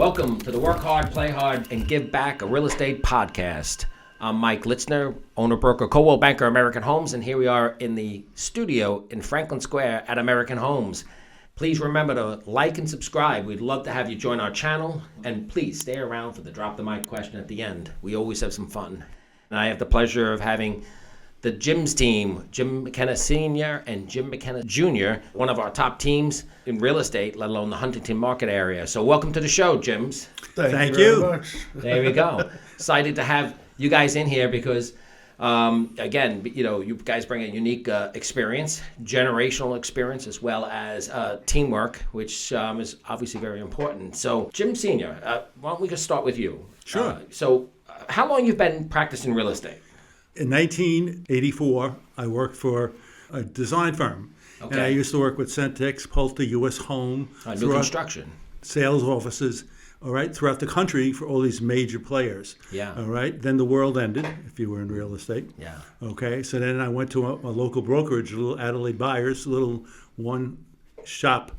Welcome to the Work Hard, Play Hard, and Give Back, a real estate podcast. I'm Mike Litzner, owner, broker, Coldwell Banker, American Homes, and here we are in the studio in Franklin Square at American Homes. Please remember to like and subscribe. We'd love to have you join our channel, and please stay around for the drop the mic question at the end. We always have some fun. And I have the pleasure of having the Jim's team, Jim McKenna Sr. and Jim McKenna Jr., one of our top teams in real estate, let alone the Huntington market area. So welcome to the show, Jims. Thank you very much. There we go. Excited to have you guys in here because, again, you guys bring a unique experience, generational experience, as well as teamwork, which is obviously very important. So, Jim Sr., why don't we just start with you? Sure. How long you've been practicing real estate? In 1984, I worked for a design firm. Okay. And I used to work with Centex, Pulte, U.S. Home. New construction. Sales offices, all right, throughout the country for all these major players. Yeah. All right. Then the world ended, if you were in real estate. Yeah. Okay. So then I went to a local brokerage, a little Adelaide Buyers, a little one-shop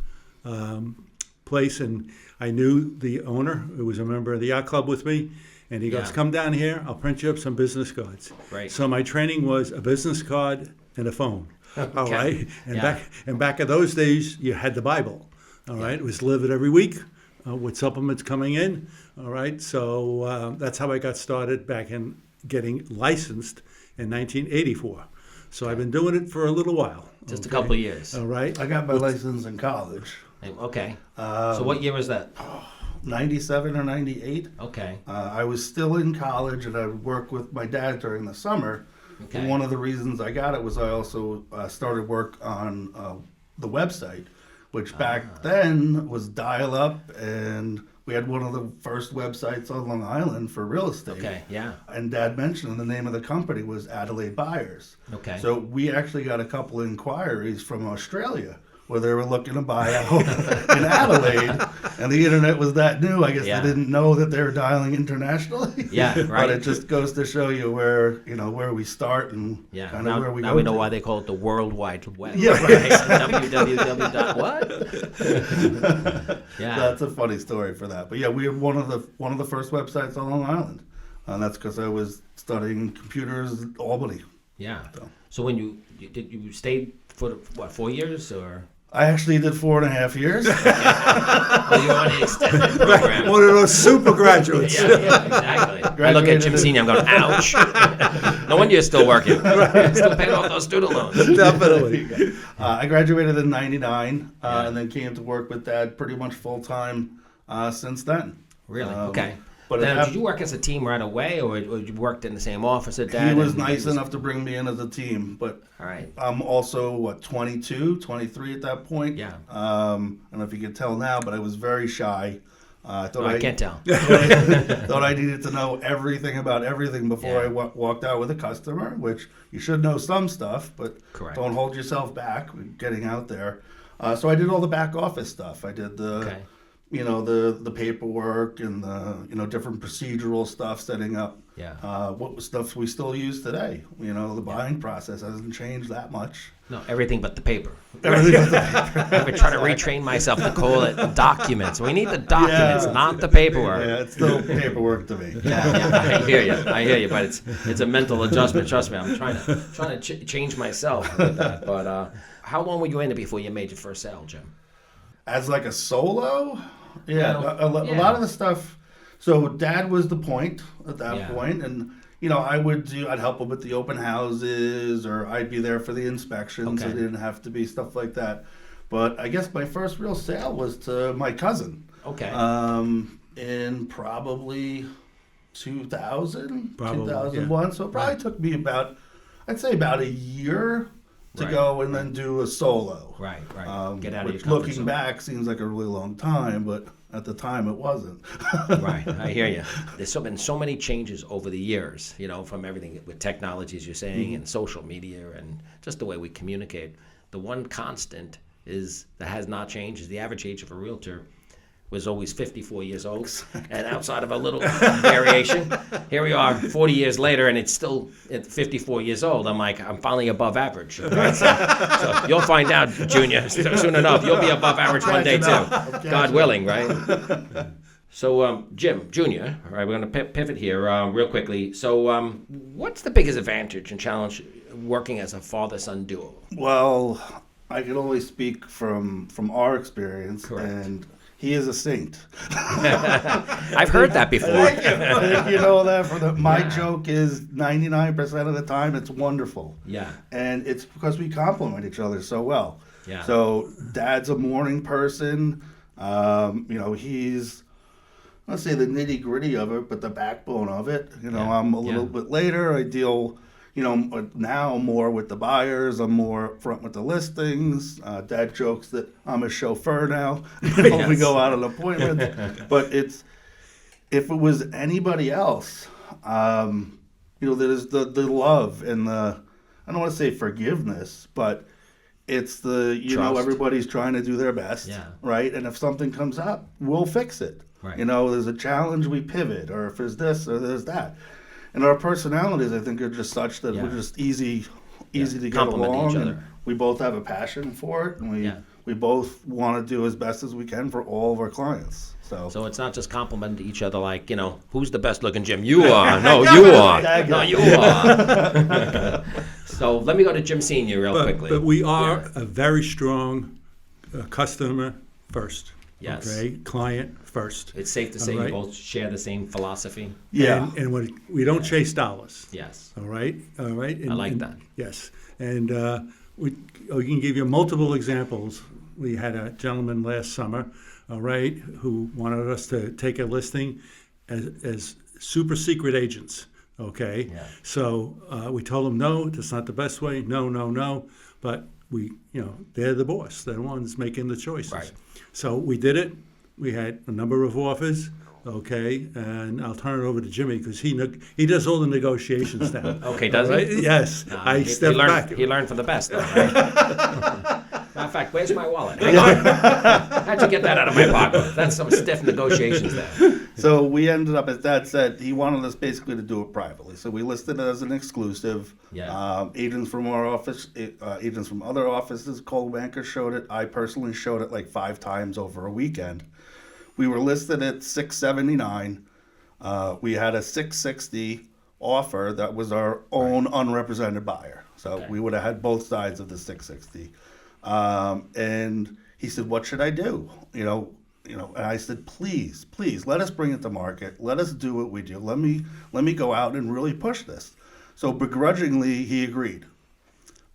place. And I knew the owner, who was a member of the yacht club with me. And he goes, come down here, I'll print you up some business cards. Right. So my training was a business card and a phone. Okay. All right. And back in those days, you had the Bible. All right. It was delivered every week with supplements coming in. All right. So that's how I got started back in getting licensed in 1984. So I've been doing it for a little while. Just a couple of years. All right. I got my license in college. Okay. So what year was that? 97 or 98. Okay. I was still in college, and I worked with my dad during the summer. Okay. And one of the reasons I got it was I also started work on the website, which back then was dial-up, and we had one of the first websites on Long Island for real estate. Okay, yeah. And Dad mentioned the name of the company was Adelaide Buyers. Okay. So we actually got a couple inquiries from Australia where they were looking to buy out in Adelaide, and the internet was that new. I guess they didn't know that they were dialing internationally. Yeah, right. But it just goes to show you where we start and kind of where we go. Now we know why they call it the World Wide Web. Yeah, right. www.what? Yeah, that's a funny story for that. But yeah, we were one of the first websites on Long Island, and that's because I was studying computers at Albany. Yeah. So when you stayed for 4 years or? I actually did 4.5 years. Well, you're on the extended program. One of those super graduates. Yeah, exactly. I look at Jim Sr., I'm going, ouch. No wonder you're still working. Still paying off those student loans. Definitely. I graduated in 99 and then came to work with Dad pretty much full-time since then. Really? Okay. But now, did you work as a team right away, or you worked in the same office at Dad? He was nice enough to bring me in as a team, but all right. I'm also, 22, 23 at that point? Yeah. I don't know if you can tell now, but I was very shy. I can't tell. Thought I needed to know everything about everything before I walked out with a customer, which you should know some stuff, but don't hold yourself back with getting out there. So I did all the back office stuff. I did the paperwork and the different procedural stuff, setting up what stuff we still use today. The buying process hasn't changed that much. No, everything but the paper. Everything but the paper. I've been trying to retrain myself to call it documents. We need the documents, not the paperwork. Yeah, it's still paperwork to me. Yeah, I hear you, but it's a mental adjustment. Trust me, I'm trying to change myself with that. But how long were you in it before you made your first sale, Jim? As like a solo? Yeah, a lot of the stuff. So Dad was the point at that point, and I'd help him with the open houses, or I'd be there for the inspections. Okay. It didn't have to be stuff like that. But I guess my first real sale was to my cousin. Okay. In probably 2000, 2001. Yeah. So it probably took me about a year to go and then do a solo. Right. Get out of your comfort looking zone. Back seems like a really long time, but at the time it wasn't. Right, I hear you. There's been so many changes over the years, from everything with technology, as you're saying, and social media, and just the way we communicate. The one constant that has not changed is the average age of a realtor was always 54 years old. And outside of a little variation, here we are 40 years later, and it's still at 54 years old. I'm finally above average. Right? So you'll find out, Junior, soon enough. You'll be above average one day, too. God willing, right? So, Jim Jr., all right, we're going to pivot here real quickly. So, what's the biggest advantage and challenge working as a father-son duo? Well, I can only speak from our experience, Correct. and he is a saint. I've heard that before. I think you know that. My joke is 99% of the time it's wonderful. Yeah. And it's because we complement each other so well. Yeah. So Dad's a morning person. He's, let's say, the nitty gritty of it, but the backbone of it. I'm a little bit later. I deal, now more with the buyers. I'm more front with the listings. Dad jokes that I'm a chauffeur now. When we go out on appointments. But if it was anybody else, there's the love and I don't want to say forgiveness, but it's Trust. everybody's trying to do their best, right? And if something comes up, we'll fix it. Right. There's a challenge, we pivot, or if there's this or there's that. And our personalities, I think, are just such that we're just easy to get Complement along. each other. And we both have a passion for it, and we both want to do as best as we can for all of our clients. So it's not just complimenting each other like, who's the best looking Jim? You are. No, you are. No, you are. So let me go to Jim Sr. real quickly. But we are a very strong customer first. Yes. Okay, client first. It's safe to say All you right. both share the same philosophy. yeah. And we don't chase dollars. Yes. All right. I like that. Yes. And we can give you multiple examples. We had a gentleman last summer, all right, who wanted us to take a listing as super secret agents. Okay. Yeah. So we told him, no, that's not the best way. No. But they're the boss. They're the ones making the choices. Right. So we did it. We had a number of offers. Okay, and I'll turn it over to Jimmy because he does all the negotiations now. Okay, does All right? he? Yes, I step back. He learned from the best, though, right? Matter of fact, where's my wallet? Hang on. How'd you get that out of my pocket? That's some stiff negotiations there. So we ended up, as Dad said, he wanted us basically to do it privately. So we listed it as an exclusive. Yeah. Agents from our office, agents from other offices, Coldwell Banker showed it. I personally showed it like 5 times over a weekend. We were listed at $679. We had a $660 offer that was our own unrepresented buyer. So we would have had both sides of the $660. And he said, "What should I do?" And I said, please, let us bring it to market. Let us do what we do. Let me go out and really push this. So begrudgingly, he agreed.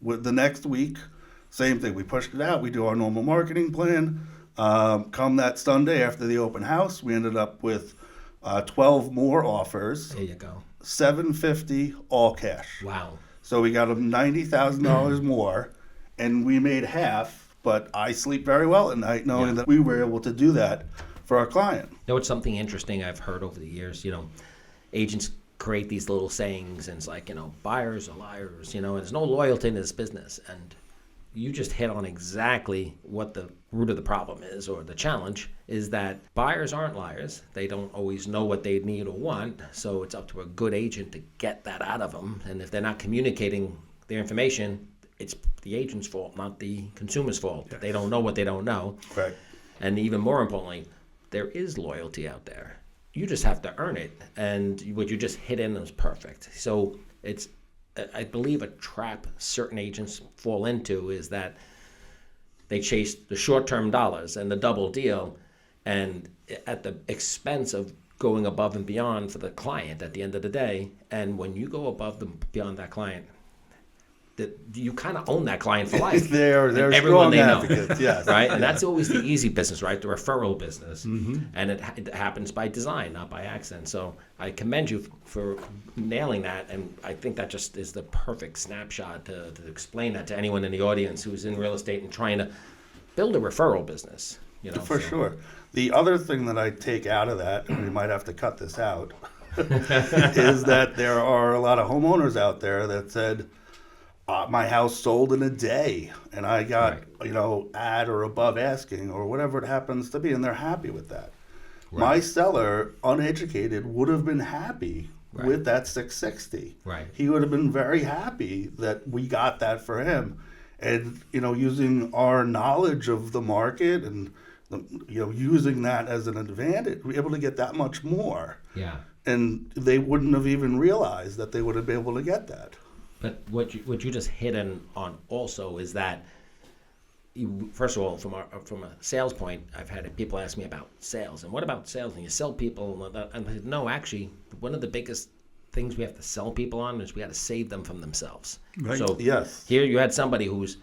With the next week, same thing. We pushed it out. We do our normal marketing plan. Come that Sunday after the open house, we ended up with 12 more offers. There you go. $750 all cash. Wow. So we got them $90,000 more, and we made half. But I sleep very well at night knowing that we were able to do that for our client. It's something interesting I've heard over the years. Agents create these little sayings, and it's like, buyers are liars. And there's no loyalty in this business. And you just hit on exactly what the root of the problem is, or the challenge is that buyers aren't liars. They don't always know what they need or want. So it's up to a good agent to get that out of them. And if they're not communicating their information, it's the agent's fault, not the consumer's fault. Yes. They don't know what they don't know. Right. And even more importantly, there is loyalty out there. You just have to earn it. And what you just hit in is perfect. So it's, I believe, a trap certain agents fall into is that they chase the short-term dollars and the double deal, and at the expense of going above and beyond for the client at the end of the day. And when you go above and beyond that client, that you kind of own that client for life. They're everyone strong they know, advocates, yes. Right? And that's always the easy business, right? The referral business. Mm-hmm. And it happens by design, not by accident. So I commend you for nailing that. And I think that just is the perfect snapshot to explain that to anyone in the audience who's in real estate and trying to build a referral business. For sure. The other thing that I take out of that, and we might have to cut this out, is that there are a lot of homeowners out there that said, my house sold in a day, and I got, at or above asking or whatever it happens to be, and they're happy with that. Right. My seller, uneducated, would have been happy with that $660. Right. He would have been very happy that we got that for him. And, using our knowledge of the market and using that as an advantage, we're able to get that much more. Yeah. And they wouldn't have even realized that they would have been able to get that. But what you just hit on also is that, first of all, from a sales point, I've had people ask me about sales, and what about sales? And you sell people, and I said, no, actually, one of the biggest things we have to sell people on is we got to save them from themselves. Right. So Yes. here you had somebody who's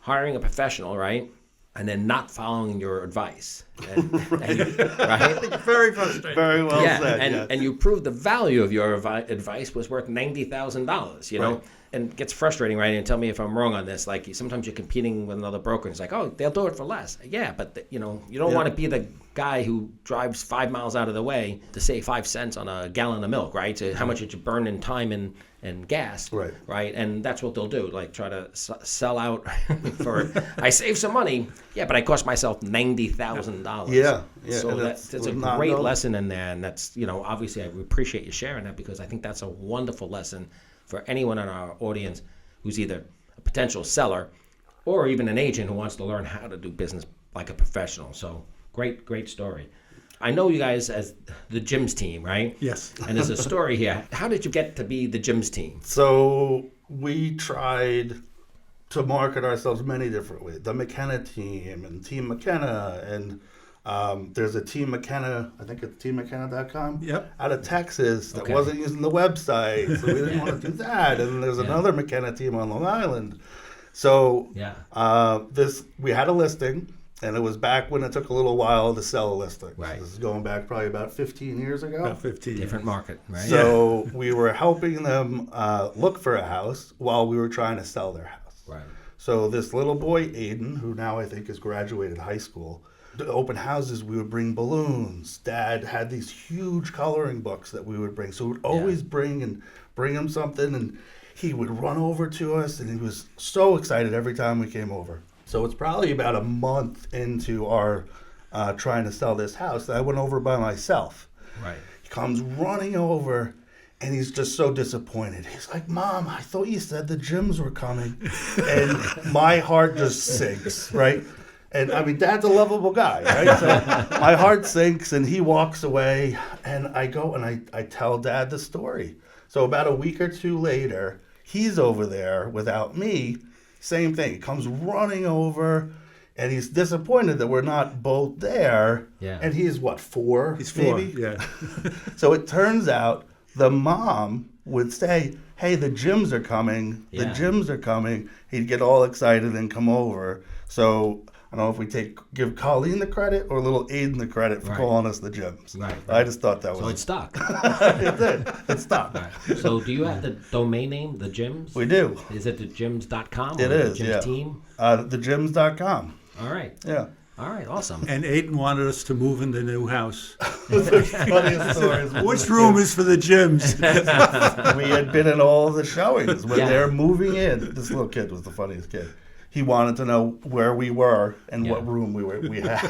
hiring a professional, right? And then not following your advice, right? Very frustrating. Very well Yeah, said. and you proved the value of your advice was worth $90,000. You know, Right. and it gets frustrating, right? And tell me if I'm wrong on this. Like sometimes you're competing with another broker, and it's like, oh, they'll do it for less. Yeah, but you don't want to be the guy who drives 5 miles out of the way to save 5 cents on a gallon of milk, right? So how much did you burn in time and gas, Right. And that's what they'll do, like try to sell out for. I saved some money, yeah, but I cost myself $90,000. Yeah. So and that's a not great known. lesson in there, and that's obviously I appreciate you sharing that because I think that's a wonderful lesson for anyone in our audience who's either a potential seller or even an agent who wants to learn how to do business like a professional. So great story. I know you guys as the Jim's team, right? Yes. And there's a story here. How did you get to be the Jim's team? So we tried to market ourselves many different ways. The McKenna team and Team McKenna, and there's a Team McKenna, I think it's teammckenna.com, Yep. out of Texas that Okay. wasn't using the website, so we didn't want to do that. And there's another McKenna team on Long Island. So we had a listing, and it was back when it took a little while to sell a listing. Right. This is going back probably about 15 years ago. About 15 years. Different market, right? So we were helping them look for a house while we were trying to sell their house. Right. So this little boy, Aiden, who now I think has graduated high school, the open houses, we would bring balloons. Dad had these huge coloring books that we would bring. So we'd always bring him something, and he would run over to us, and he was so excited every time we came over. So it's probably about a month into our trying to sell this house that I went over by myself. Right. He comes running over, and he's just so disappointed. He's like, Mom, I thought you said the Jims were coming. And my heart just sinks, right? And I mean, Dad's a lovable guy, right? So my heart sinks, and he walks away, and I go and I tell Dad the story. So about a week or two later, he's over there without me. Same thing. He comes running over, and he's disappointed that we're not both there. Yeah. And he's what, 4? He's 4, maybe? yeah. So it turns out the mom would say, hey, the Jims are coming. The Yeah. Jims are coming. He'd get all excited and come over. So I don't know if we give Colleen the credit or little Aiden the credit for Right. calling us the Jims. Right. I just thought that So was... it stuck. it did. It stopped. Right. So do you have the domain name, the Jims? We do. Is it thejims.com? It or is, the Jims yeah. team? Thejims.com. All right. Yeah. All right. Awesome. And Aiden wanted us to move in the new house. Funniest stories. Which room is for the gyms? We had been in all the showings when Yeah. they're moving in. This little kid was the funniest kid. He wanted to know where we were and Yeah. what room we had.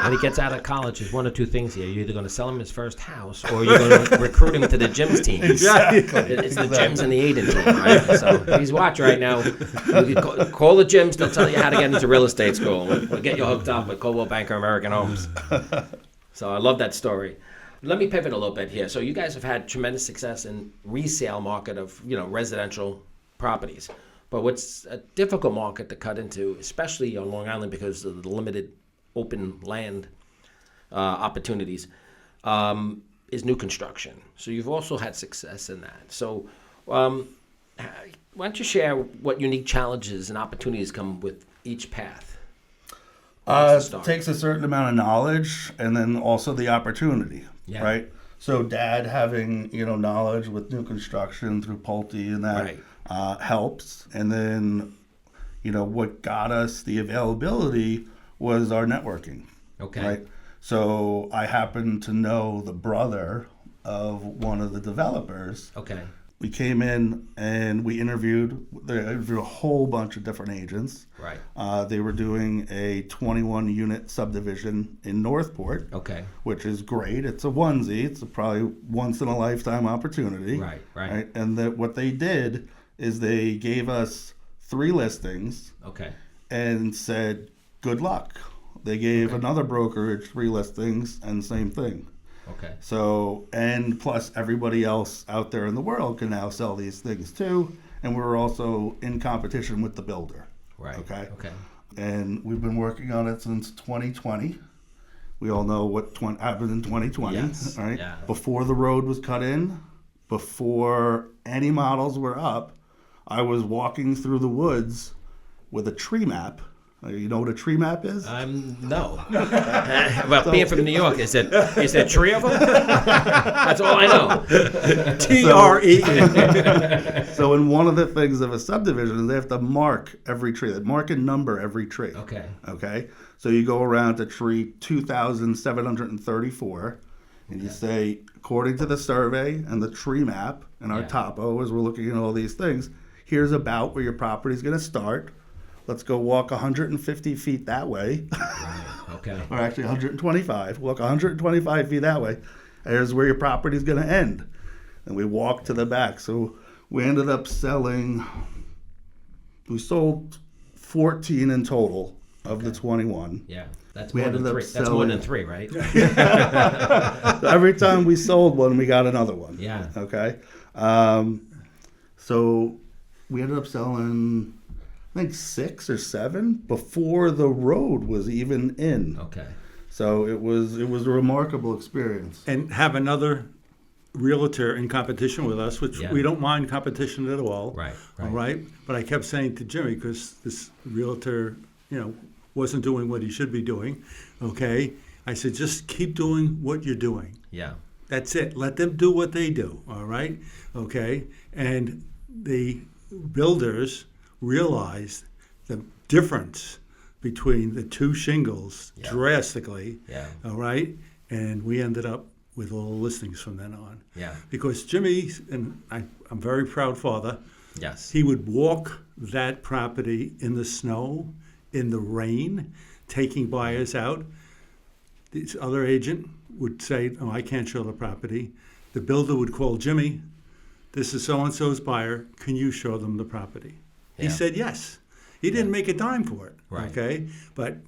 When he gets out of college, there's one or two things here. You're either going to sell him his first house or you're going to recruit him to the Jims team. Exactly. It's the Jims and the Aiden team, right? So please watch right now. You can call the Jims. They'll tell you how to get into real estate school. We'll get you hooked up with Coldwell Banker American Homes. So I love that story. Let me pivot a little bit here. So you guys have had tremendous success in resale market of residential properties. But what's a difficult market to cut into, especially on Long Island because of the limited open land opportunities, is new construction. So you've also had success in that. So why don't you share what unique challenges and opportunities come with each path? It takes a certain amount of knowledge and then also the opportunity, Yeah. right? So Dad having, knowledge with new construction through Pulte and that Right. helps. And then, what got us the availability was our networking. Okay. Right. So I happen to know the brother of one of the developers. Okay. We came in and we interviewed a whole bunch of different agents. Right. They were doing a 21-unit subdivision in Northport, Okay. which is great. It's a onesie. It's a probably once-in-a-lifetime opportunity. Right. And what they did is they gave us 3 listings Okay. and said, good luck. They gave another brokerage 3 listings and same thing. Okay. So, and plus everybody else out there in the world can now sell these things too. And we're also in competition with the builder. Right. Okay. Okay. And we've been working on it since 2020. We all know what happened in 2020. Yes. Right. Yeah. Before the road was cut in, before any models were up, I was walking through the woods with a tree map. You know what a tree map is? No. Well, being from New York, is there 3 of them? That's all I know. TRE. So in one of the things of a subdivision is they have to mark every tree. They mark and number every tree. Okay. Okay. So you go around to tree 2,734, and you say, according to the survey and the tree map and our topo, as we're looking at all these things, here's about where your property is going to start. Let's go walk 150 feet that way. Right. Okay. Or actually 125. Walk 125 feet that way. Here's where your property is going to end. And we walk to the back. So we ended up we sold 14 in total of the 21. Yeah. That's We more than ended up 3. That's more than selling- 3, right? So every time we sold one, we got another one. Yeah. Okay. So we ended up selling, I think 6 or 7 before the road was even in. Okay. So it was a remarkable experience. And have another realtor in competition with us, which Yeah. we don't mind competition at all. Right. All right. But I kept saying to Jimmy, because this realtor, wasn't doing what he should be doing. Okay. I said, just keep doing what you're doing. Yeah. That's it. Let them do what they do. All right. Okay. And the builders realized the difference between the 2 shingles drastically. Yeah. All right. And we ended up with all the listings from then on. Yeah. Because Jimmy, and I'm a very proud father, Yes. he would walk that property in the snow, in the rain, taking buyers out. This other agent would say, "Oh, I can't show the property." The builder would call Jimmy, "This is so-and-so's buyer. Can you show them the property?" He Yeah. said yes. He didn't make a dime for it. Right. Okay. But,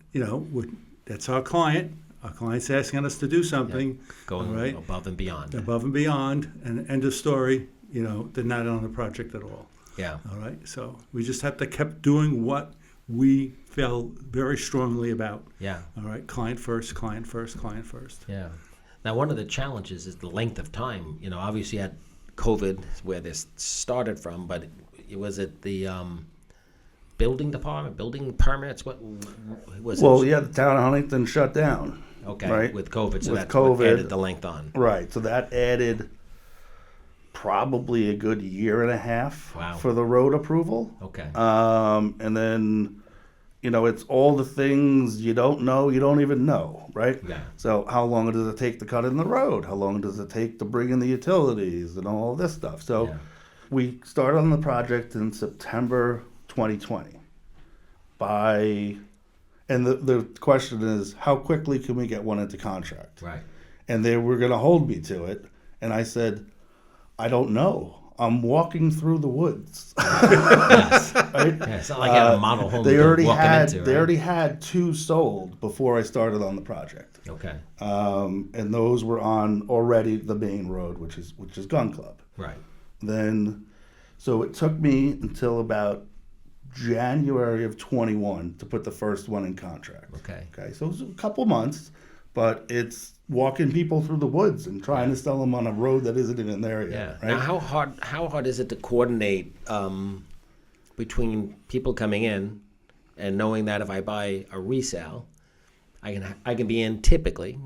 that's our client. Our client's asking us to do something. Going all right? above and beyond. Above and beyond, and end of story. They're not on the project at all. Yeah. All right. So we just have to keep doing what we felt very strongly about. Yeah. All right. Client first, client first, client first. Yeah. Now, one of the challenges is the length of time. Obviously, you had COVID, where this started from, but it was at the building department, building permits. What was it? Well, yeah, the town of Huntington shut down. Okay, right? with COVID, so With that's what COVID. added the length on. Right. So that added probably a good year and a half Wow. for the road approval. Okay. And then, it's all the things you don't know, you don't even know, right? Yeah. So how long does it take to cut in the road? How long does it take to bring in the utilities and all this stuff? So Yeah. we started on the project in September 2020. And the question is, how quickly can we get one into contract? Right. And they were going to hold me to it. And I said, I don't know. I'm walking through the woods. Yes. Right? Yeah, it's not like you had a model home They to already walk had into, they right? already had 2 sold before I started on the project. Okay. And those were on already the main road, which is Gun Club. Right. Then, so it took me until about January of 21 to put the first one in contract. Okay. Okay, so it was a couple months, but it's walking people through the woods and trying to sell them on a road that isn't even there yet. Yeah. Right? Now, how hard is it to coordinate between people coming in and knowing that if I buy a resale, I can be in typically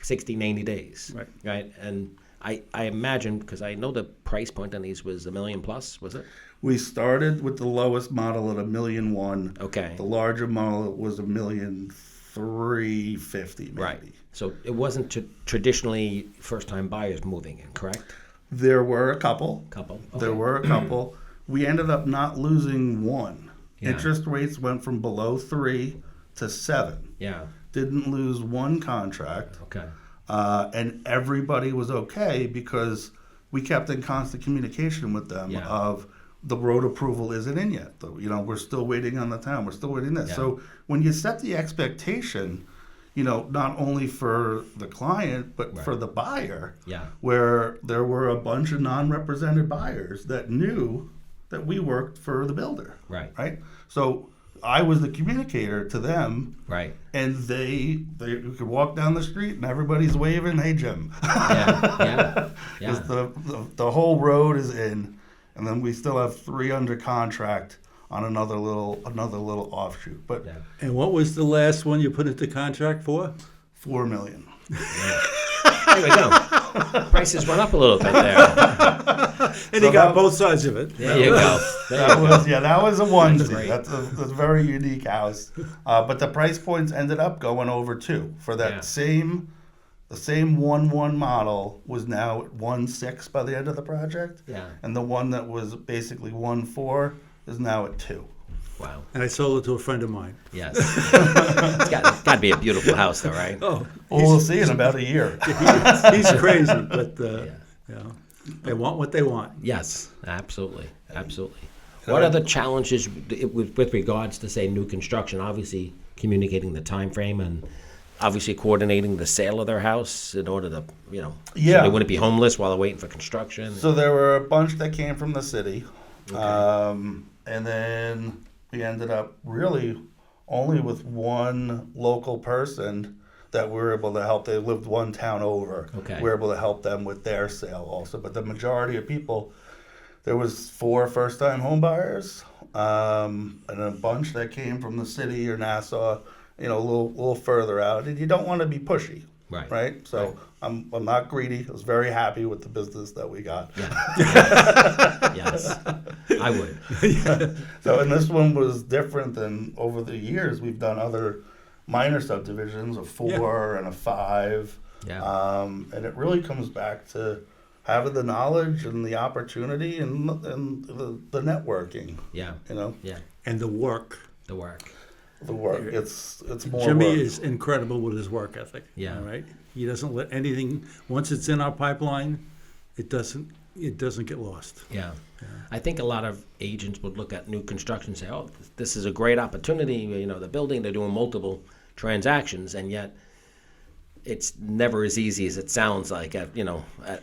60, 90 days. Right. Right. And I imagine, because I know the price point on these was $1 million plus, was it? We started with the lowest model at $1.1 million. Okay. The larger model was $1,350,000 maybe. Right. So it wasn't traditionally first-time buyers moving in, correct? There were a couple. Couple. There Okay. were a couple. We ended up not losing one. Yeah. Interest rates went from below 3 to 7. Yeah. Didn't lose one contract. Okay. And everybody was okay because we kept in constant communication with them Yeah. of the road approval isn't in yet. We're still waiting on the town. We're still waiting this. Yeah. So when you set the expectation not only for the client, but Right. for the buyer, Yeah. where there were a bunch of non-represented buyers that knew that we worked for the builder. Right. Right? So I was the communicator to them, Right. and they could walk down the street and everybody's waving, "Hey, Jim." Yeah. Because the whole road is in, and then we still have 3 under contract on another little offshoot. But Yeah. And what was the last one you put into contract for? $4 million. There we go. Prices went up a little bit there. And he got both sides of it. There you go. That was a onesie. great. That's a very unique house. But the price points ended up going over 2 for that Yeah. the same 1.1 model was now at 1.6 by the end of the project. Yeah. And the one that was basically 1.4 is now at 2. Wow. And I sold it to a friend of mine. Yes. It's got to be a beautiful house, though, right? Oh, Well, we'll see in about a year. he's crazy, but they want what they want. Yes, absolutely. What are the challenges with regards to, say, new construction? Obviously, communicating the time frame and obviously coordinating the sale of their house in order to, so they wouldn't be homeless while they're waiting for construction. So there were a bunch that came from the city. And then we ended up really only with one local person that we were able to help. They lived one town over. Okay. We were able to help them with their sale also. But the majority of people, there was 4 first-time home buyers, and a bunch that came from the city or Nassau, a little further out. And you don't want to be pushy. Right. Right? So I'm not greedy. I was very happy with the business that we got. Yes, I would. So, and this one was different than over the years. We've done other minor subdivisions, a 4 and a 5. Yeah. And it really comes back to having the knowledge and the opportunity and the networking. Yeah. Yeah. And the work. The work. The work. It's more Jimmy work. is incredible with his work ethic. Yeah. All right. He doesn't let anything, once it's in our pipeline, it doesn't get lost. Yeah. I think a lot of agents would look at new construction and say, "Oh, this is a great opportunity." The building, they're doing multiple transactions, and yet it's never as easy as it sounds like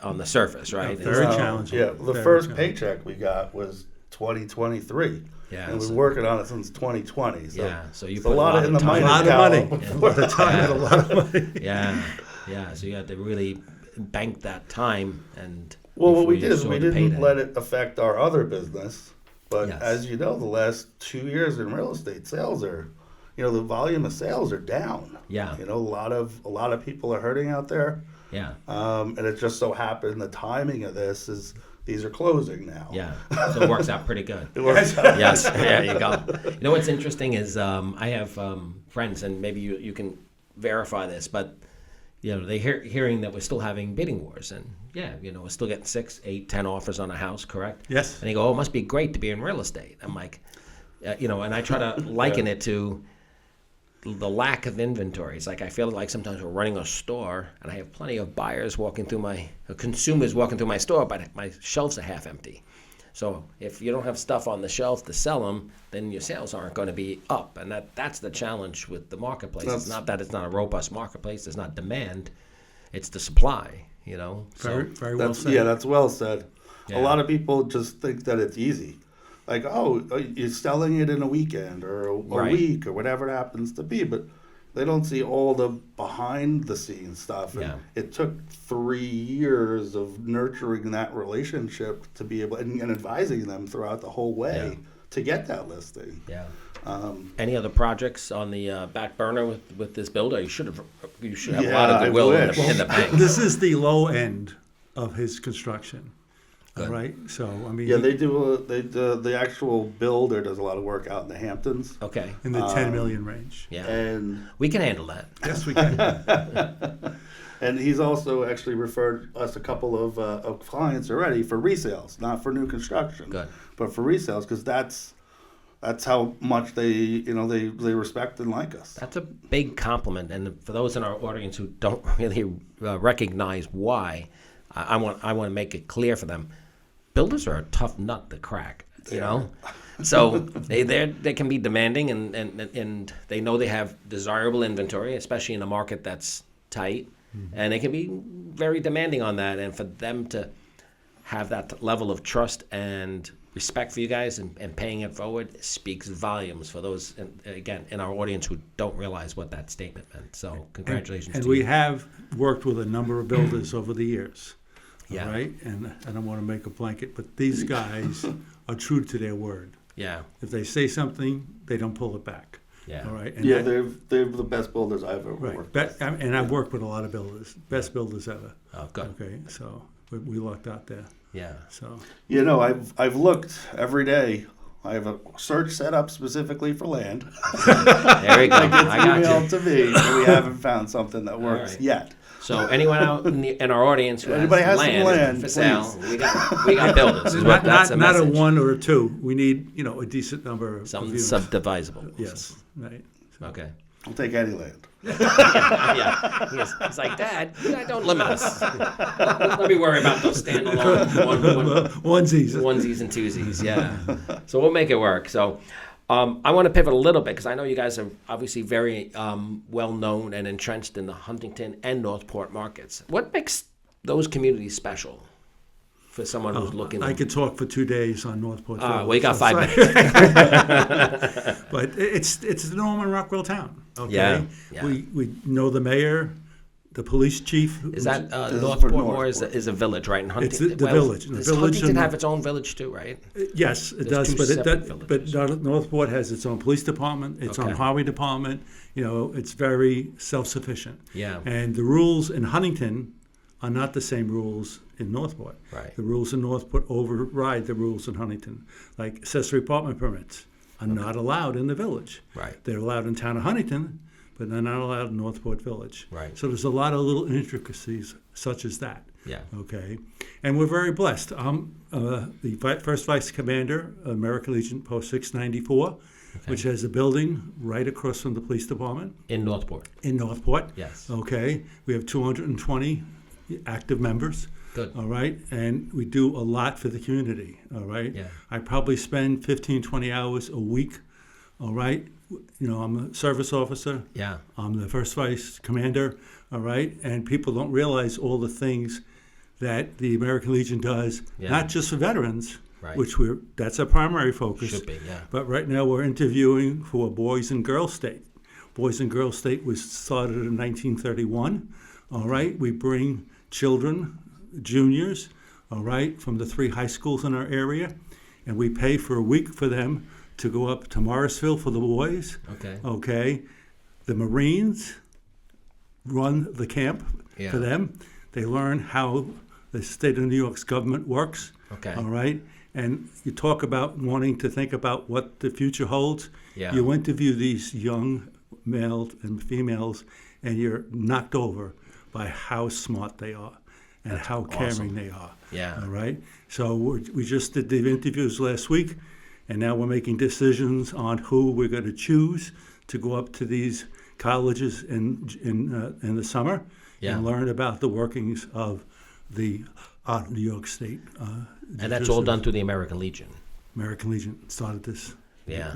on the surface, right? Very challenging. Yeah, the Very first challenging. paycheck we got was 2023. Yeah, And we've so- been working on it since 2020. So so you it's put a lot in the time. A minor lot of money. column. A lot of time and a lot of money. Yeah. So you had to really bank that time and. Well, what before we you did is saw we the didn't payday. let it affect our other business. But Yes. as you know, the last 2 years in real estate, sales are, the volume of sales are down. Yeah. A lot of people are hurting out there. Yeah. And it just so happened the timing of this is these are closing now. Yeah. So it works out pretty good. It works out. Yes, there you go. What's interesting is I have friends, and maybe you can verify this, but they hearing that we're still having bidding wars, and we're still getting 6, 8, 10 offers on a house, correct? Yes. And they go, "Oh, it must be great to be in real estate." I'm like, and I try to liken it to the lack of inventory. It's like I feel like sometimes we're running a store, and I have plenty of consumers walking through my store, but my shelves are half empty. So if you don't have stuff on the shelf to sell them, then your sales aren't going to be up, and that's the challenge with the marketplace. It's not that it's not a robust marketplace. There's not demand. It's the supply. Very well said. Yeah, that's well said. Yeah. A lot of people just think that it's easy. Like, you're selling it in a weekend or a Right. week or whatever it happens to be, but they don't see all the behind the scenes stuff. And Yeah. it took 3 years of nurturing that relationship to be able and advising them throughout the whole way to get that listing. Yeah. Any other projects on the back burner with this builder? You should have a lot of I goodwill in wish. the bank. This is the low end of his construction. Good. All right. So, I mean, Yeah, the actual builder does a lot of work out in the Hamptons. Okay. in the 10 million range. Yeah. And We can handle that. Yes, we can. And he's also actually referred us a couple of clients already for resales, not for new construction, Good. but for resales, because that's how much they respect and like us. That's a big compliment, and for those in our audience who don't really recognize why, I want to make it clear for them. Builders are a tough nut to crack. So they can be demanding, and they know they have desirable inventory, especially in a market that's tight, and they can be very demanding on that. And for them to have that level of trust and respect for you guys and paying it forward speaks volumes for those, again, in our audience who don't realize what that statement meant. So congratulations and to we you. have worked with a number of builders over the years. Yeah. All right? And I don't want to make a blanket, but these guys are true to their word. Yeah. If they say something, they don't pull it back. Yeah. All right? And Yeah, they're the best builders I've ever right. worked with. And I've worked with a lot of builders, best builders ever. Oh, good. Okay, so we lucked out there. Yeah. So You know, I've looked every day. I have a search set up specifically for land. There you go. I got Emailed you. to me, and we haven't found something that works right. yet. So anyone out in our audience who Anybody has some land, for sale, please. we got builders. Is what, that's not a message. one or a two. We need a decent number of Some units. subdivisable. Yes, right. Okay. I'll take any land. Yeah. He's like, Dad, don't limit us. Let me worry about those standalone onesies and twosies. Yeah. So we'll make it work. So I want to pivot a little bit because I know you guys are obviously very well known and entrenched in the Huntington and Northport markets. What makes those communities special for someone who's looking? I could talk for 2 days on Northport. Well, you got So 5 it's minutes. But it's the Norman Rockwell town. Okay, Yeah. We know the mayor, the police chief. Is that This is Northport for more is Northport. a village, right? In It's Huntington. the village. The Does village Huntington and- have its own village too, right? Yes, it There's does, two separate villages. but Northport has its own police department, its own Okay. highway department. It's very self-sufficient. Yeah. And the rules in Huntington are not the same rules in Northport. Right. The rules in Northport override the rules in Huntington. Like accessory apartment permits are not allowed in the village. Right. They're allowed in town of Huntington, but they're not allowed in Northport Village. Right. So there's a lot of little intricacies such as that. Yeah. Okay, and we're very blessed. I'm the first vice commander, American Legion Post 694, which has a building right across from the police department In Northport. in Northport. Yes. Okay, we have 220 active members. Good. All right, and we do a lot for the community. All right. Yeah. I probably spend 15, 20 hours a week. All right. I'm a service officer. Yeah. I'm the first vice commander, all right? And people don't realize all the things that the American Legion does, Yeah. not just for veterans, Right. which that's our primary focus. Should be, yeah. But right now we're interviewing for Boys and Girls State. Boys and Girls State was started in 1931, all right? We bring children, juniors, all right, from the 3 high schools in our area, and we pay for a week for them to go up to Morrisville for the boys. Okay. Okay. The Marines run the camp Yeah. for them. They learn how the state of New York's government works. Okay. All right. And you talk about wanting to think about what the future holds. Yeah. You interview these young males and females, and you're knocked over by how smart they are and how caring awesome. they are. Yeah. All right. So we just did the interviews last week, and now we're making decisions on who we're going to choose to go up to these colleges in the summer Yeah. and learn about the workings of the New York State. And that's all done through the American Legion. American Legion started this. Yeah.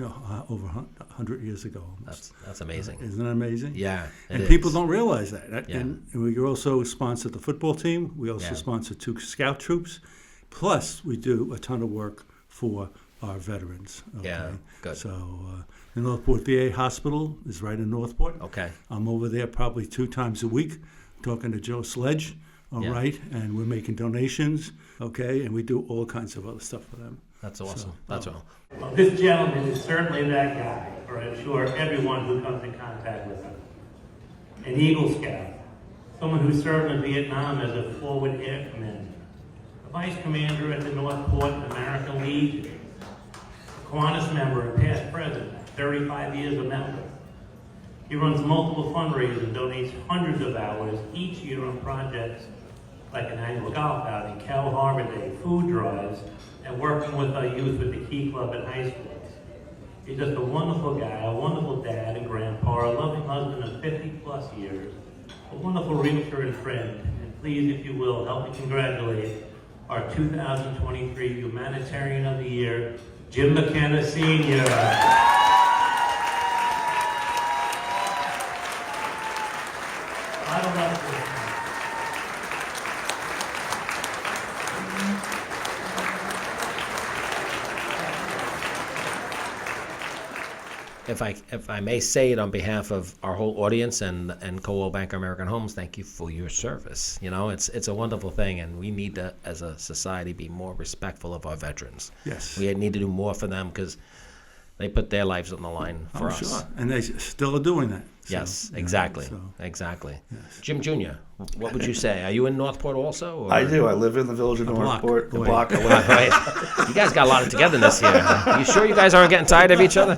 Over 100 years ago. almost. That's amazing. Isn't that amazing? Yeah. And it people is. don't realize that. Yeah. And we also sponsor the football team. We also Yeah. sponsor 2 scout troops. Plus, we do a ton of work for our veterans. Okay? Yeah, good. So the Northport VA Hospital is right in Northport. Okay. I'm over there probably 2 times a week talking to Joe Sledge, all Yeah. right? And we're making donations, okay? And we do all kinds of other stuff for them. That's awesome. That's all. Well, this gentleman is certainly that guy, or I'm sure everyone who comes in contact with him. An Eagle Scout, someone who served in Vietnam as a forward air commander, a vice commander at the Northport American Legion, a Kiwanis member and past president, 35 years a member. He runs multiple fundraisers and donates hundreds of hours each year on projects like an annual golf outing, Cal Harbor Day, food drives, and working with our youth with the Key Club at high schools. He's just a wonderful guy, a wonderful dad and grandpa, a loving husband of 50 plus years, a wonderful realtor and friend. And please, if you will, help me congratulate our 2023 Humanitarian of the Year, Jim McKenna Sr. If I may say it on behalf of our whole audience and Coldwell Banker American Homes, thank you for your service. You know, it's a wonderful thing, and we need to, as a society, be more respectful of our veterans. Yes. We need to do more for them because they put their lives on the line for us. Sure. And they still are doing that. So, Yes, exactly, so, exactly. yes. Jim Jr., what would you say? Are you in Northport also? Or? I do. I live in the village of Northport, the away. block away. Right. You guys got a lot of togetherness here. You sure you guys aren't getting tired of each other?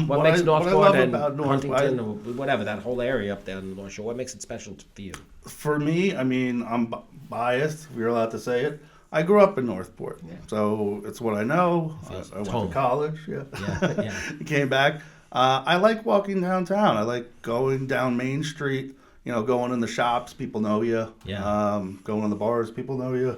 What makes Northport and Huntington, or whatever, that whole area up there on the North Shore, what makes it special for you? For me, I mean, I'm biased, if you're allowed to say it. I grew up in Northport, so it's what I know. I went home. to college, Yeah. came back. I like walking downtown. I like going down Main Street, you know, going in the shops, people know you. Yeah. Going in the bars, people know you.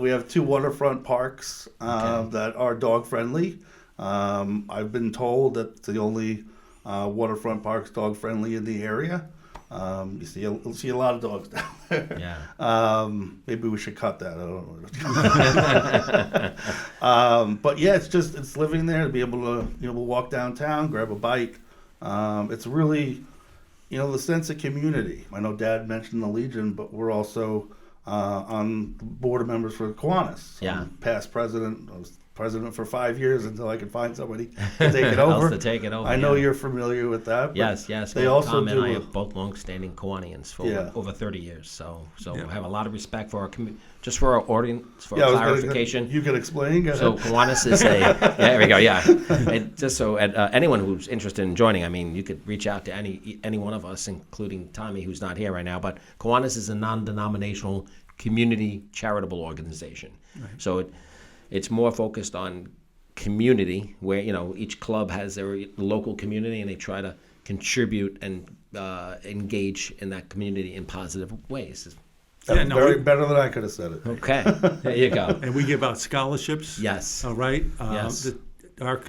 We have 2 waterfront parks that are dog friendly. I've been told that it's the only waterfront parks dog friendly in the area. You see a lot of dogs down there. Yeah. Maybe we should cut that. I don't know. But yeah, it's living there to be able to walk downtown, grab a bite. It's really, the sense of community. I know Dad mentioned the Legion, but we're also on board of members for Kiwanis. Yeah. I'm past president. I was president for 5 years until I could find somebody to take it over. To take it over. I know you're familiar with that. but Yes. They Well, also Tom and do I a- are both long-standing Kiwanians for over 30 years. So Yeah. I have a lot of respect for our just for our audience, for Yeah, I was clarification. you can explain. Go So ahead. Kiwanis is there we go. Yeah, and just so anyone who's interested in joining, I mean, you could reach out to any one of us, including Tommy, who's not here right now. But Kiwanis is a non-denominational community charitable organization. Right. So it's more focused on community, where each club has their local community, and they try to contribute and engage in that community in positive ways. Better than I could have said it. Okay, there you go. And we give out scholarships. Yes. All right. Yes. Our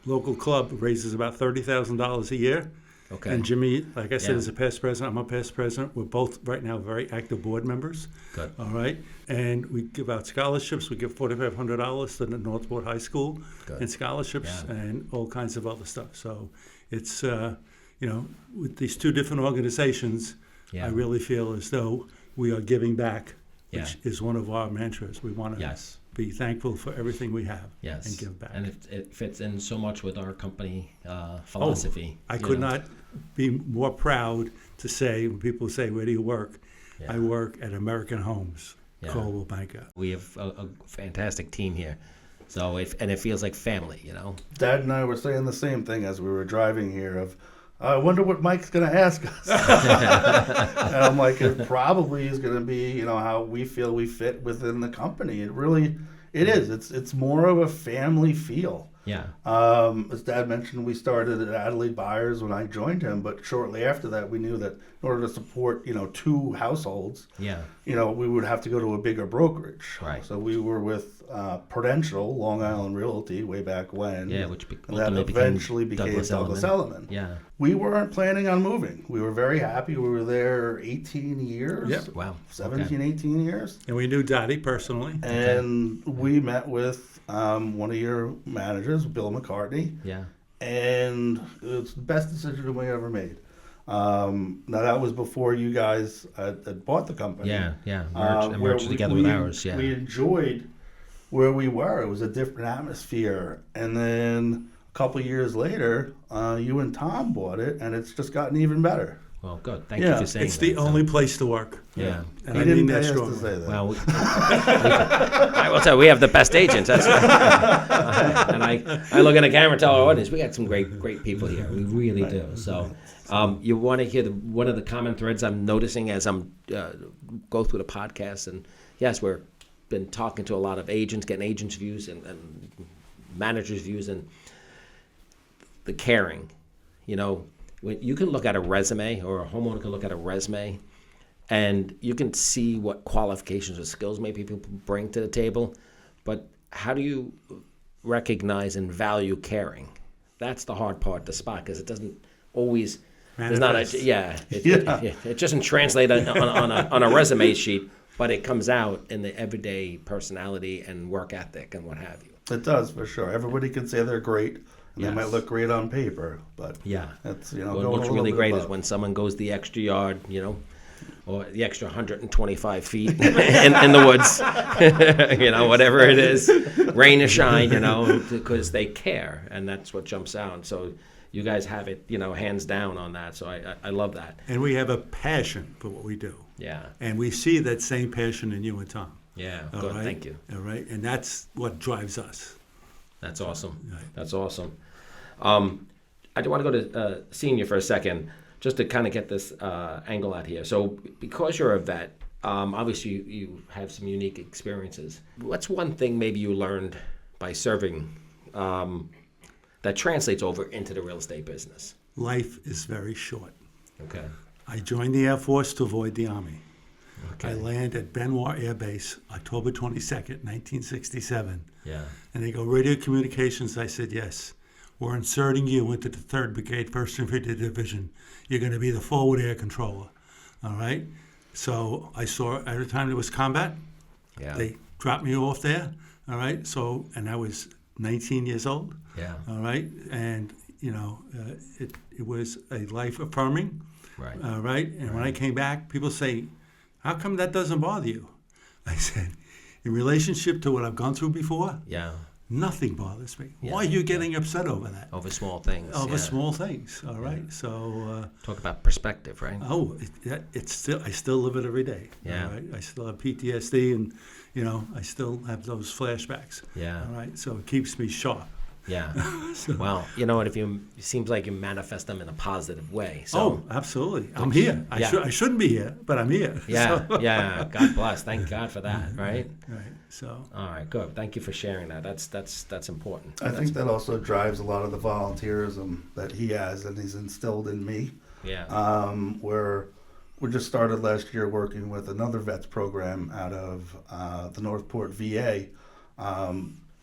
local club raises about $30,000 a year. Okay. And Jimmy, like I said, Yeah. is a past president. I'm a past president. We're both right now very active board members. Good. All right. And we give out scholarships. We give $4,500 to the Northport High School Good. and scholarships Yeah. and all kinds of other stuff. So it's, with these 2 different organizations, Yeah. I really feel as though we are giving back, which Yeah. is one of our mantras. We want to Yes. be thankful for everything we have Yes. and give back. And it fits in so much with our company philosophy. I could not be more proud to say, when people say, where do you work? Yeah. I work at American Homes, Yeah. Coldwell Banker. We have a fantastic team here. So it feels like family, Dad and I were saying the same thing as we were driving here. I wonder what Mike's going to ask us. And I'm like, it probably is going to be, how we feel we fit within the company. It is. It's more of a family feel. Yeah. As Dad mentioned, we started at Adelaide Byers when I joined him, but shortly after that, we knew that in order to support, 2 households, Yeah. we would have to go to a bigger brokerage. Right. So we were with Prudential, Long Island Realty, way back when. Yeah, which and that eventually became Douglas Elliman. Yeah. We weren't planning on moving. We were very happy. We were there 18 years. Yep. Wow. 17, 18 years. And we knew Dottie personally. And we met with one of your managers, Bill McCartney. Yeah. And it's the best decision we ever made. Now that was before you guys had bought the company. Yeah. where Merged together with ours. Yeah. We enjoyed where we were. It was a different atmosphere. And then a couple years later, you and Tom bought it, and it's just gotten even better. Well, good. Thank you for saying It's that. the only place to work. Yeah. And He I didn't mean pay that us to strongly. say that. Well, I will tell you, we have the best agents. That's and I look in the camera and tell our audience, we got some great people here. We really do. So you want to hear one of the common threads I'm noticing as I'm go through the podcast. And yes, we're been talking to a lot of agents, getting agents' views and managers' views, and the caring. When you can look at a resume, or a homeowner can look at a resume, and you can see what qualifications or skills maybe people bring to the table. but how do you recognize and value caring? That's the hard part to spot, because it doesn't always. There's not a it doesn't translate on a resume sheet, but it comes out in the everyday personality and work ethic and what have you. It does, for sure. Everybody can say they're great, and they might look great on paper, but that's, what looks really great is when someone goes the extra yard, or the extra 125 feet in the woods, whatever it is, rain or shine, because they care, and that's what jumps out. So you guys have it, hands down on that. So I love that. And we have a passion for what we do. Yeah. And we see that same passion in you and Tom. Yeah, All good. right? Thank you. All right, and that's what drives us. That's awesome. Right. That's awesome. I do want to go to Senior for a second, just to kind of get this angle out here. So because you're a vet, obviously you have some unique experiences. What's one thing maybe you learned by serving that translates over into the real estate business? Life is very short. Okay. I joined the Air Force to avoid the Army. Okay. I land at Benoit Air Base, October 22nd, 1967. Yeah. And they go, radio communications. I said, yes. We're inserting you into the 3rd Brigade, 1st Infantry Division. You're going to be the forward air controller. All right? So I saw every time there was combat, they dropped me off there. All right? So, and I was 19 years old. Yeah. All right? And, it was a life affirming. Right. All right? And when I came back, people say, how come that doesn't bother you? I said, in relationship to what I've gone through before, nothing bothers me. Yeah. Why are you getting upset over that? Over small things. Over small things, all right? So... talk about perspective, right? It's still, I still live it every day. Yeah. All right? I still have PTSD and, I still have those flashbacks. Yeah. All right? So it keeps me sharp. Yeah. Well, you know what? It seems like you manifest them in a positive way. So, absolutely. I'm here. I shouldn't be here, but I'm here. Yeah. Yeah. God bless. Thank God for that. Right. Right. So. All right. Good. Thank you for sharing that. That's important. I think that also drives a lot of the volunteerism that he has and he's instilled in me. Yeah. Where we just started last year working with another vets program out of the Northport VA.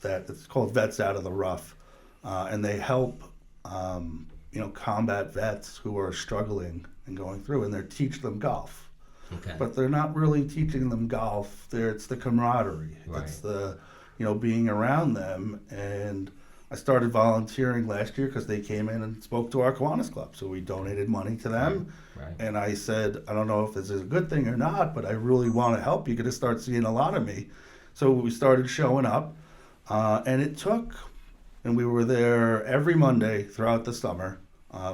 That it's called Vets Out of the Rough, and they help combat vets who are struggling and going through, and they teach them golf. Okay. But they're not really teaching them golf. It's the camaraderie. Right. It's the being around them. And I started volunteering last year because they came in and spoke to our Kiwanis club, so we donated money to them. Right. And I said, I don't know if this is a good thing or not, but I really want to help. You're going to start seeing a lot of me. So we started showing up. And it took, and we were there every Monday throughout the summer,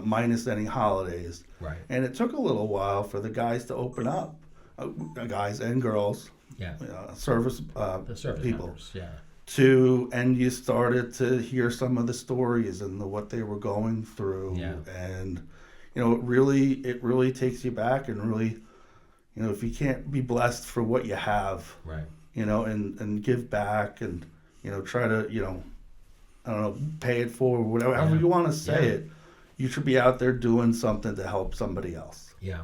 minus any holidays. Right. And it took a little while for the guys to open up, guys and girls, Yeah. service, The service people, members. Yeah. and you started to hear some of the stories and what they were going through. Yeah. And, it really takes you back and really, if you can't be blessed for what you have, Right. and give back and, try to, I don't know, pay it forward, whatever, however you want to say it, you should be out there doing something to help somebody else. Yeah.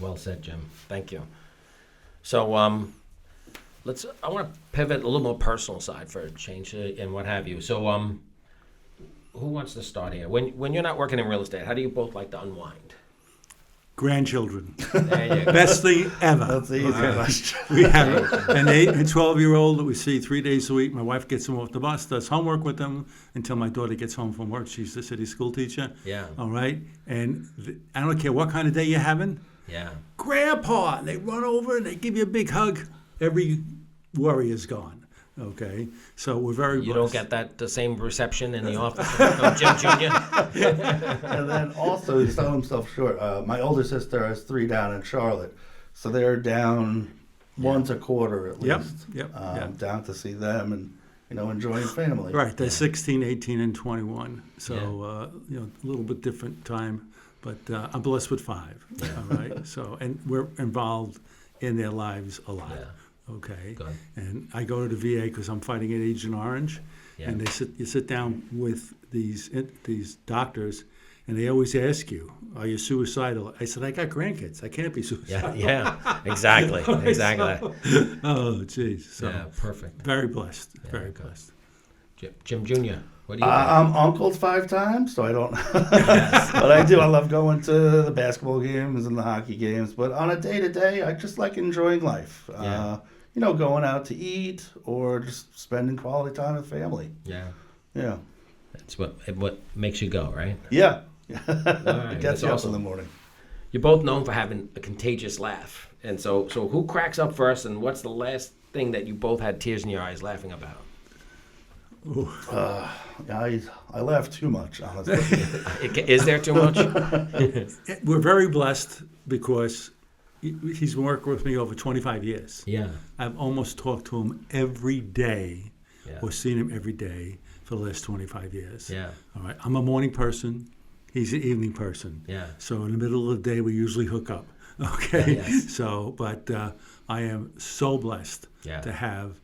Well said, Jim. Thank you. So, I want to pivot a little more personal side for a change and what have you. So, who wants to start here? When you're not working in real estate, how do you both like to unwind? Grandchildren. There you go. Best thing ever. That's the easy question. We have an 8 and 12-year-old that we see 3 days a week. My wife gets them off the bus, does homework with them until my daughter gets home from work. She's the city school teacher. Yeah. All right? And I don't care what kind of day you're having. Yeah. Grandpa! And they run over and they give you a big hug. Every worry is gone. Okay? So we're very You blessed. don't get the same reception in the office from Jim Jr.? And then also, he's selling himself short. My older sister has 3 down in Charlotte. So they're down once a quarter at least. Yep. Down to see them and, enjoying family. Right. They're 16, 18, and 21. So, a little bit different time. But I'm blessed with 5. All right? So, and we're involved in their lives a lot. Yeah. Okay. Good. And I go to the VA because I'm fighting at Agent Orange, Yeah. and you sit down with these doctors, And they always ask you, are you suicidal? I said, I got grandkids. I can't be suicidal. Yeah, exactly. Oh, geez. So, Yeah, perfect. very blessed. Yeah, Very good. blessed. Jim Jr., what do you think? I'm uncled 5 times, so I don't. But I do. I love going to the basketball games and the hockey games. But on a day-to-day, I just like enjoying life. Yeah. Going out to eat or just spending quality time with family. Yeah. Yeah. That's what makes you go, right? Yeah. All right, It that's gets you up awesome. in the morning. You're both known for having a contagious laugh. And so who cracks up first, and what's the last thing that you both had tears in your eyes laughing about? I laugh too much, honestly. Is there too much? We're very blessed because he's been working with me over 25 years. Yeah. I've almost talked to him every day Yeah. or seen him every day for the last 25 years. Yeah. All right. I'm a morning person. He's an evening person. Yeah. So in the middle of the day, we usually hook up. Okay. Yes. So, but I am so blessed Yeah. to have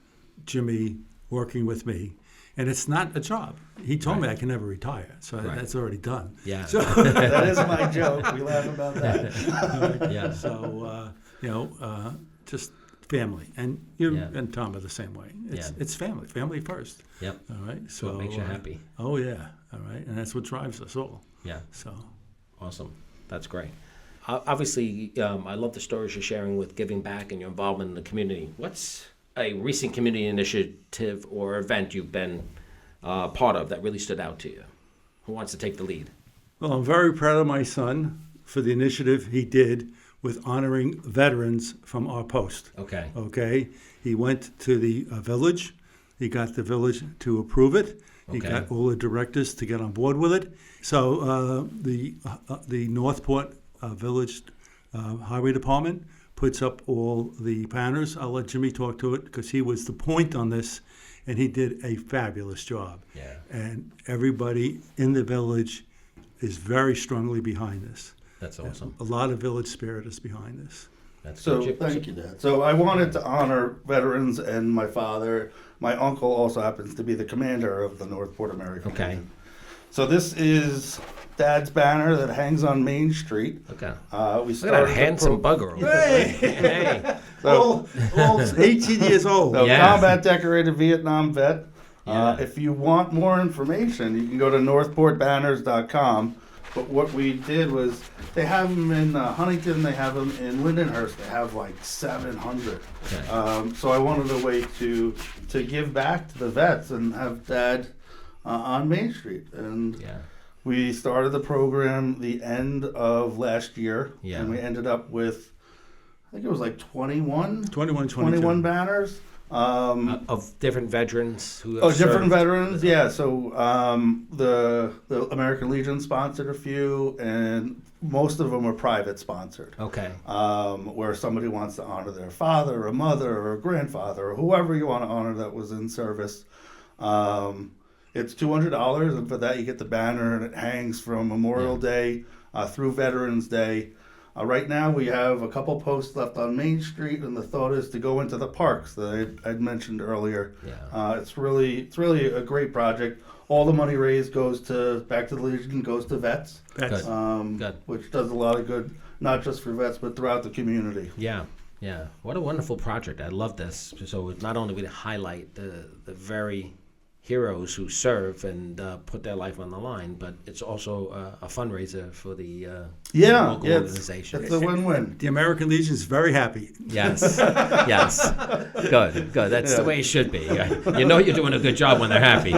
Jimmy working with me. And it's not a job. He told me I can never retire. So Right. that's already done. Yeah. So, That is my joke. We laugh about that. Yeah. so just family. And you Yeah. and Tom are the same way. It's family. Family first. Yep. All right. So what makes you happy. Oh, yeah. All right. And that's what drives us all. Yeah. So, Awesome. That's great. Obviously, I love the stories you're sharing with giving back and your involvement in the community. What's a recent community initiative or event you've been part of that really stood out to you? Who wants to take the lead? well, I'm very proud of my son for the initiative he did with honoring veterans from our post. Okay. Okay. He went to the village. He got the village to approve it. He Okay. got all the directors to get on board with it. So the Northport Village Highway Department puts up all the banners. I'll let Jimmy talk to it because he was the point on this, and he did a fabulous job. Yeah. And everybody in the village is very strongly behind this. That's awesome. A lot of village spirit is behind this. That's So good. thank you, Dad. So I wanted to honor veterans and my father. My uncle also happens to be the commander of the Northport American Okay. Legion. So this is Dad's banner that hangs on Main Street. Okay. We Look at started that handsome bugger over there. Hey. So, all 18 years old. so Yeah. combat decorated Vietnam vet. Yeah. If you want more information, you can go to northportbanners.com. But what we did was they have them in Huntington, they have them in Lindenhurst, they have like 700. Okay. So I wanted a way to give back to the vets and have Dad on Main Street. And Yeah. we started the program the end of last year. Yeah. And we ended up with, I think it was like 21 21. banners. Of different veterans who have Oh, different served. veterans, yeah. So the American Legion sponsored a few, and most of them were private sponsored. Okay. Where somebody wants to honor their father, or mother, or grandfather, or whoever you want to honor that was in service. It's $200, and for that you get the banner, and it hangs from Memorial Day through Veterans Day. Right now we have a couple posts left on Main Street, and the thought is to go into the parks that I'd mentioned earlier. Yeah. It's really a great project. All the money raised goes back to the Legion, goes to vets, That's Good. which does a lot of good, not just for vets, but throughout the community. Yeah. Yeah. What a wonderful project. I love this. So not only we highlight the very heroes who serve and put their life on the line, but it's also a fundraiser for the local organization. It's a win-win. the American Legion is very happy. Yes, yes. Good. That's the way it should be. You know you're doing a good job when they're happy.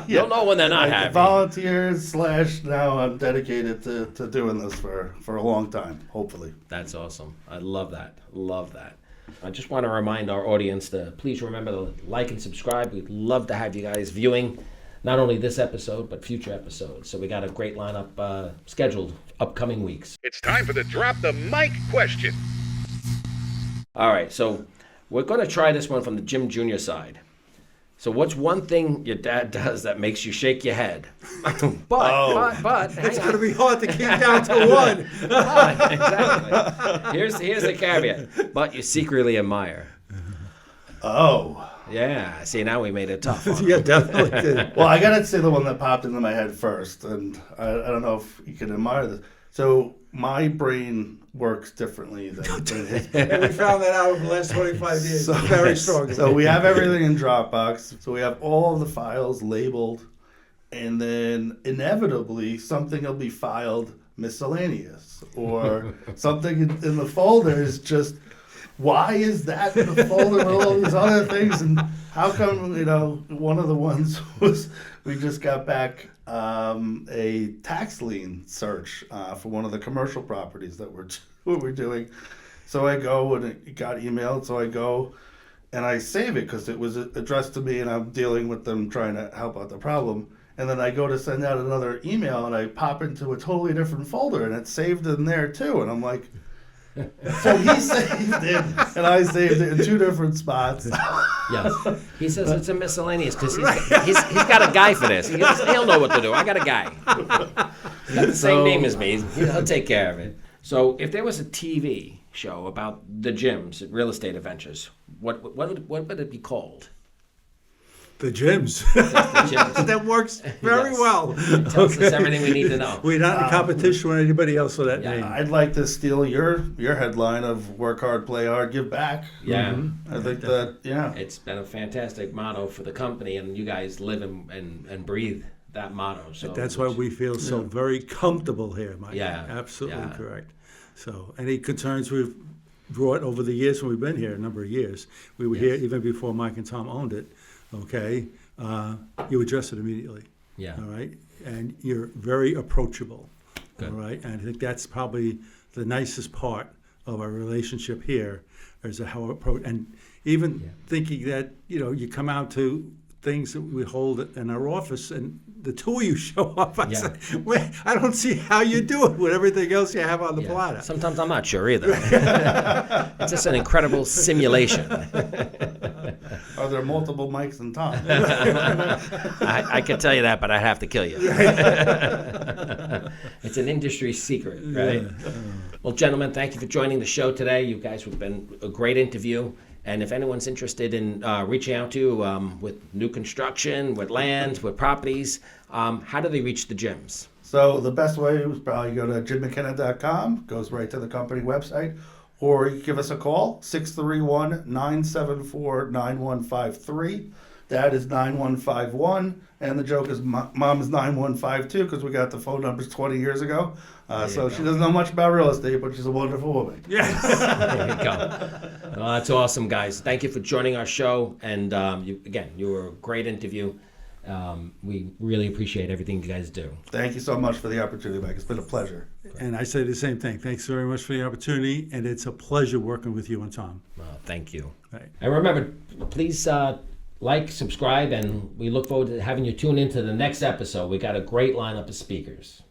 You'll know when they're not happy. Volunteers / now I'm dedicated to doing this for a long time, hopefully. That's awesome. I love that. Love that. I just want to remind our audience to please remember to like and subscribe. We'd love to have you guys viewing not only this episode, but future episodes. So we got a great lineup scheduled upcoming weeks. It's time for the Drop the Mic question. All right, so we're going to try this one from the Jim Jr. side. So what's one thing your dad does that makes you shake your head? but hang It's on. going to be hard to keep down to one. Exactly. Here's the caveat. But you secretly admire. Oh, Yeah. See, now we made it tough. Yeah, definitely did. Well, I gotta say the one that popped into my head first, and I don't know if you can admire this. So my brain works differently than his. And we found that out over the last 25 years. So- Very strong. So we have everything in Dropbox. So we have all of the files labeled, and then inevitably something will be filed miscellaneous, or something in the folder is just, why is that in the folder with all these other things? And how come, one of the ones was, we just got back a tax lien search for one of the commercial properties that we're doing. So I go, and it got emailed, so I go and I save it because it was addressed to me and I'm dealing with them trying to help out the problem. And then I go to send out another email and I pop into a totally different folder and it's saved in there too. And I'm like, so he saved it and I saved it in two different spots. Yes. He says it's a miscellaneous because he's got a guy for this. He'll know what to do. I got a guy. He's got the same name as me. He'll take care of it. So if there was a TV show about the gyms, real estate adventures, what would it be called? The gyms. The gyms. That works very Yes. well. It tells us everything we need to know. We're not in competition with anybody else with that Yeah. name. I'd like to steal your headline of work hard, play hard, give back. Yeah. I think that, yeah. It's been a fantastic motto for the company, and you guys live and breathe that motto. So That's why we feel so very comfortable here, Mike. Yeah, Absolutely yeah. correct. So any concerns we've brought over the years when we've been here, a number of years, we were here even before Mike and Tom owned it, okay? You address it immediately. Yeah. All right? And you're very approachable. Good. All right? And I think that's probably the nicest part of our relationship here is how we approach. And even thinking that, you come out to things that we hold in our office and the two of you show up. I say, "Wait, I don't see how you do it with everything else you have on the platter." Sometimes I'm not sure either. It's just an incredible simulation. Are there multiple mics and Tom? I could tell you that, but I'd have to kill you. It's an industry secret, right? Well, gentlemen, thank you for joining the show today. You guys have been a great interview. And if anyone's interested in reaching out to you with new construction, with land, with properties, how do they reach the gyms? So the best way is probably go to jimmckenna.com, goes right to the company website, or you can give us a call, 631-974-9153. Dad is 9151, and the joke is mom is 9152 because we got the phone numbers 20 years ago. So she doesn't know much about real estate, but she's a wonderful woman. There you go. Well, that's awesome, guys. Thank you for joining our show. And you were a great interview. We really appreciate everything you guys do. Thank you so much for the opportunity, Mike. It's been a pleasure. And I say the same thing. Thanks very much for the opportunity, and it's a pleasure working with you and Tom. Well, thank you. Right. And remember, please like, subscribe, and we look forward to having you tune into the next episode. We got a great lineup of speakers.